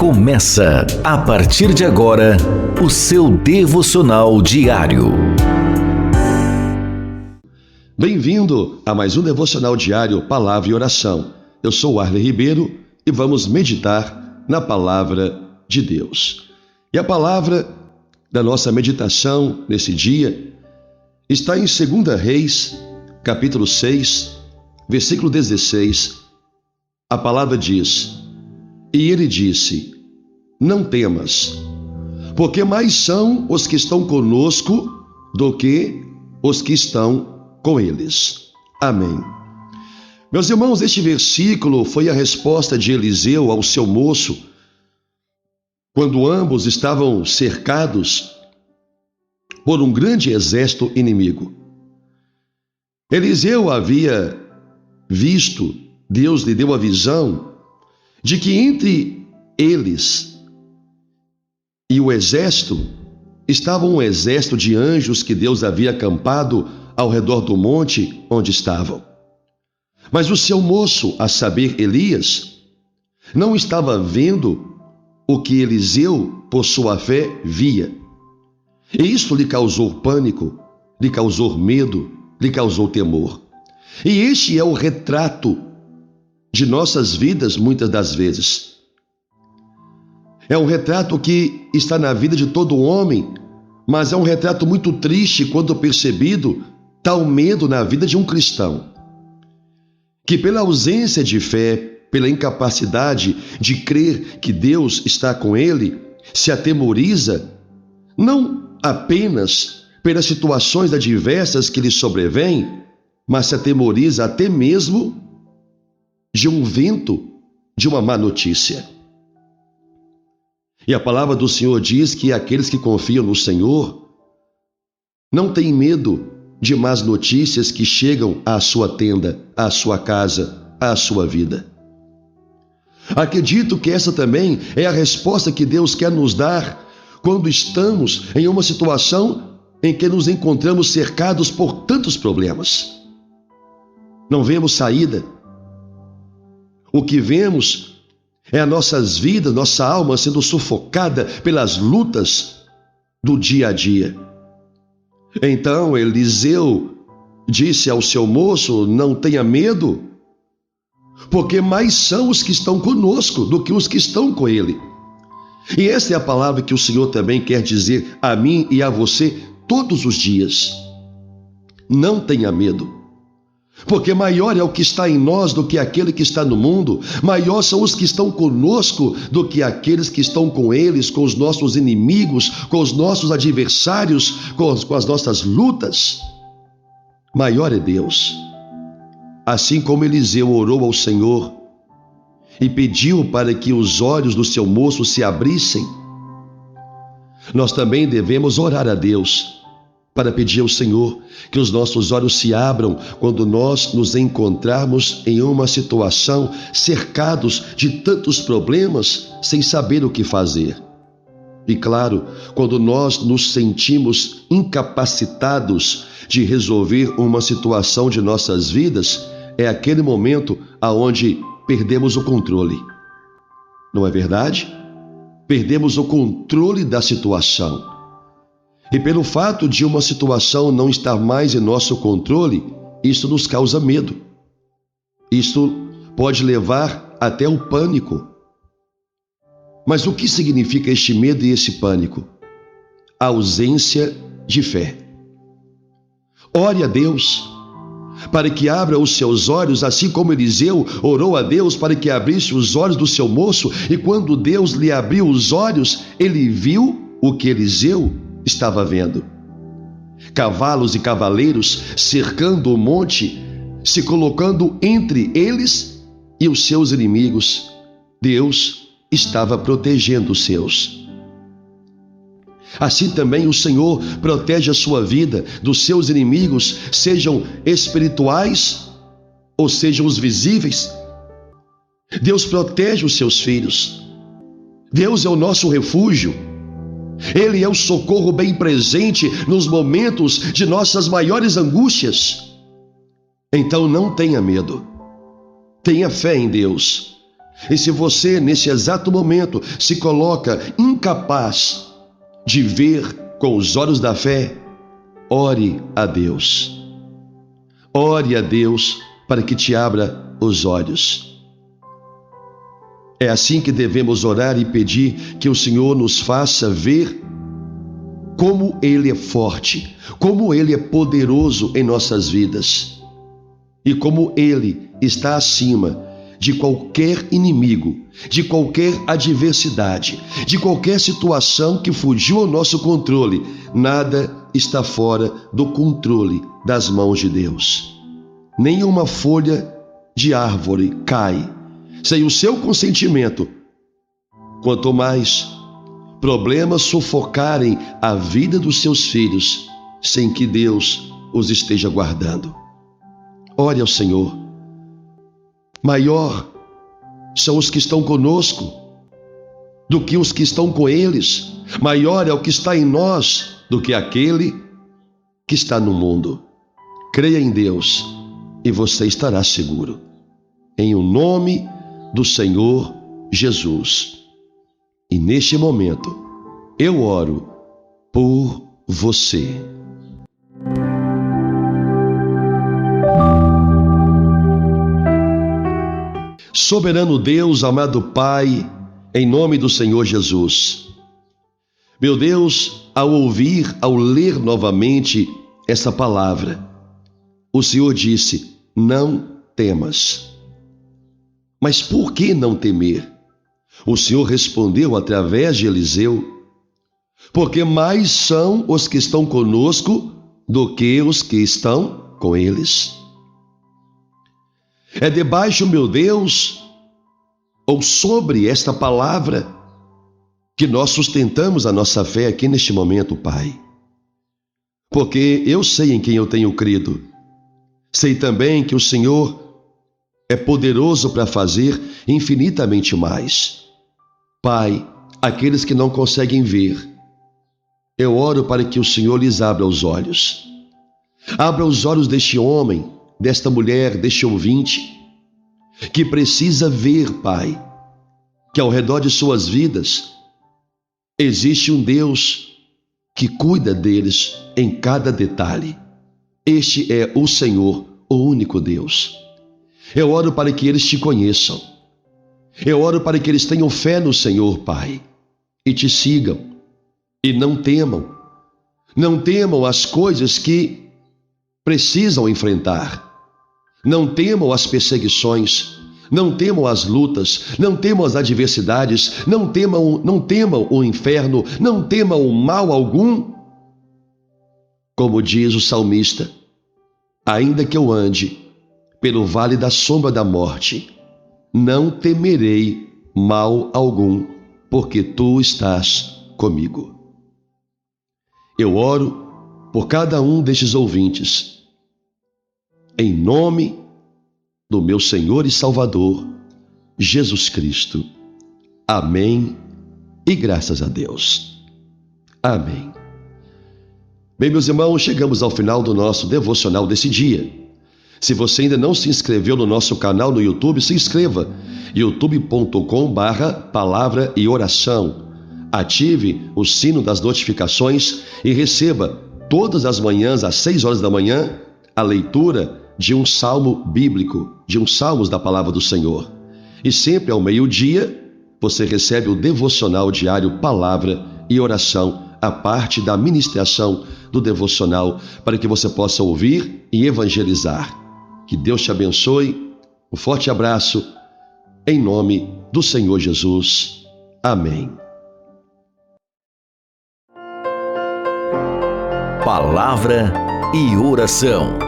Começa, a partir de agora, o seu devocional diário. Bem-vindo a mais um devocional diário Palavra e Oração. Eu sou o Arley Ribeiro e vamos meditar na Palavra de Deus. E a palavra da nossa meditação nesse dia está em 2 Reis, capítulo 6, versículo 16. A palavra diz: E ele disse: Não temas, porque mais são os que estão conosco do que os que estão com eles. Amém. Meus irmãos, este versículo foi a resposta de Eliseu ao seu moço, quando ambos estavam cercados por um grande exército inimigo. Eliseu havia visto, Deus lhe deu a visão de que entre eles e o exército estava um exército de anjos que Deus havia acampado ao redor do monte onde estavam. Mas o seu moço, a saber, Elias, não estava vendo o que Eliseu, por sua fé, via. E isto lhe causou pânico, lhe causou medo, lhe causou temor. E este é o retrato de nossas vidas muitas das vezes. É um retrato que está na vida de todo homem, mas é um retrato muito triste quando percebido tal medo na vida de um cristão, que pela ausência de fé, pela incapacidade de crer que Deus está com ele, se atemoriza, não apenas pelas situações adversas que lhe sobrevêm, mas se atemoriza até mesmo de um vento, de uma má notícia. E a palavra do Senhor diz que aqueles que confiam no Senhor não têm medo de más notícias que chegam à sua tenda, à sua casa, à sua vida. Acredito que essa também é a resposta que Deus quer nos dar quando estamos em uma situação em que nos encontramos cercados por tantos problemas. Não vemos saída. O que vemos é as nossas vidas, nossa alma sendo sufocada pelas lutas do dia a dia. Então Eliseu disse ao seu moço: Não tenha medo, porque mais são os que estão conosco do que os que estão com ele. E essa é a palavra que o Senhor também quer dizer a mim e a você todos os dias. Não tenha medo, porque maior é o que está em nós do que aquele que está no mundo. Maior são os que estão conosco do que aqueles que estão com eles, com os nossos inimigos, com os nossos adversários, com as nossas lutas. Maior é Deus. Assim como Eliseu orou ao Senhor e pediu para que os olhos do seu moço se abrissem, nós também devemos orar a Deus para pedir ao Senhor que os nossos olhos se abram quando nós nos encontrarmos em uma situação cercados de tantos problemas sem saber o que fazer. E claro, quando nós nos sentimos incapacitados de resolver uma situação de nossas vidas, é aquele momento aonde perdemos o controle. Não é verdade? Perdemos o controle da situação. E pelo fato de uma situação não estar mais em nosso controle, isso nos causa medo. Isso pode levar até o pânico. Mas o que significa este medo e esse pânico? A ausência de fé. Ore a Deus para que abra os seus olhos, assim como Eliseu orou a Deus para que abrisse os olhos do seu moço, e quando Deus lhe abriu os olhos, ele viu o que Eliseu estava vendo. Cavalos e cavaleiros cercando o monte, se colocando entre eles e os seus inimigos. Deus estava protegendo os seus. Assim também o Senhor protege a sua vida dos seus inimigos, sejam espirituais ou sejam os visíveis. Deus protege os seus filhos. Deus é o nosso refúgio. Ele é o socorro bem presente nos momentos de nossas maiores angústias. Então não tenha medo. Tenha fé em Deus. E se você, nesse exato momento, se coloca incapaz de ver com os olhos da fé, ore a Deus. Ore a Deus para que te abra os olhos. É assim que devemos orar e pedir que o Senhor nos faça ver como Ele é forte, como Ele é poderoso em nossas vidas e como Ele está acima de qualquer inimigo, de qualquer adversidade, de qualquer situação que fugiu ao nosso controle. Nada está fora do controle das mãos de Deus. Nenhuma folha de árvore cai sem o seu consentimento. Quanto mais problemas sufocarem a vida dos seus filhos sem que Deus os esteja guardando. Ore ao Senhor. Maior são os que estão conosco do que os que estão com eles. Maior é o que está em nós do que aquele que está no mundo. Creia em Deus e você estará seguro. Em o nome do Senhor Jesus. E neste momento, eu oro por você. Soberano Deus, amado Pai, em nome do Senhor Jesus. Meu Deus, ao ler novamente essa palavra, o Senhor disse: não temas. Mas por que não temer? O Senhor respondeu através de Eliseu: porque mais são os que estão conosco do que os que estão com eles. É debaixo, meu Deus, ou sobre esta palavra que nós sustentamos a nossa fé aqui neste momento, Pai. Porque eu sei em quem eu tenho crido. Sei também que o Senhor é poderoso para fazer infinitamente mais. Pai, aqueles que não conseguem ver, eu oro para que o Senhor lhes abra os olhos. Abra os olhos deste homem, desta mulher, deste ouvinte, que precisa ver, Pai, que ao redor de suas vidas existe um Deus que cuida deles em cada detalhe. Este é o Senhor, o único Deus. Eu oro para que eles te conheçam. Eu oro para que eles tenham fé no Senhor, Pai, e te sigam. E não temam. Não temam as coisas que precisam enfrentar. Não temam as perseguições. Não temam as lutas. Não temam as adversidades. Não temam o inferno. Não temam o mal algum. Como diz o salmista: ainda que eu ande pelo vale da sombra da morte, não temerei mal algum, porque tu estás comigo. Eu oro por cada um destes ouvintes, em nome do meu Senhor e Salvador, Jesus Cristo. Amém e graças a Deus. Amém. Bem, meus irmãos, chegamos ao final do nosso devocional desse dia. Se você ainda não se inscreveu no nosso canal no YouTube, se inscreva, youtube.com/palavra e oração. Ative o sino das notificações e receba todas as manhãs às 6 horas da manhã a leitura de um salmo bíblico, de um salmos da palavra do Senhor. E sempre ao meio-dia você recebe o devocional diário Palavra e Oração, a parte da ministração do devocional, para que você possa ouvir e evangelizar. Que Deus te abençoe. Um forte abraço, em nome do Senhor Jesus. Amém. Palavra e oração.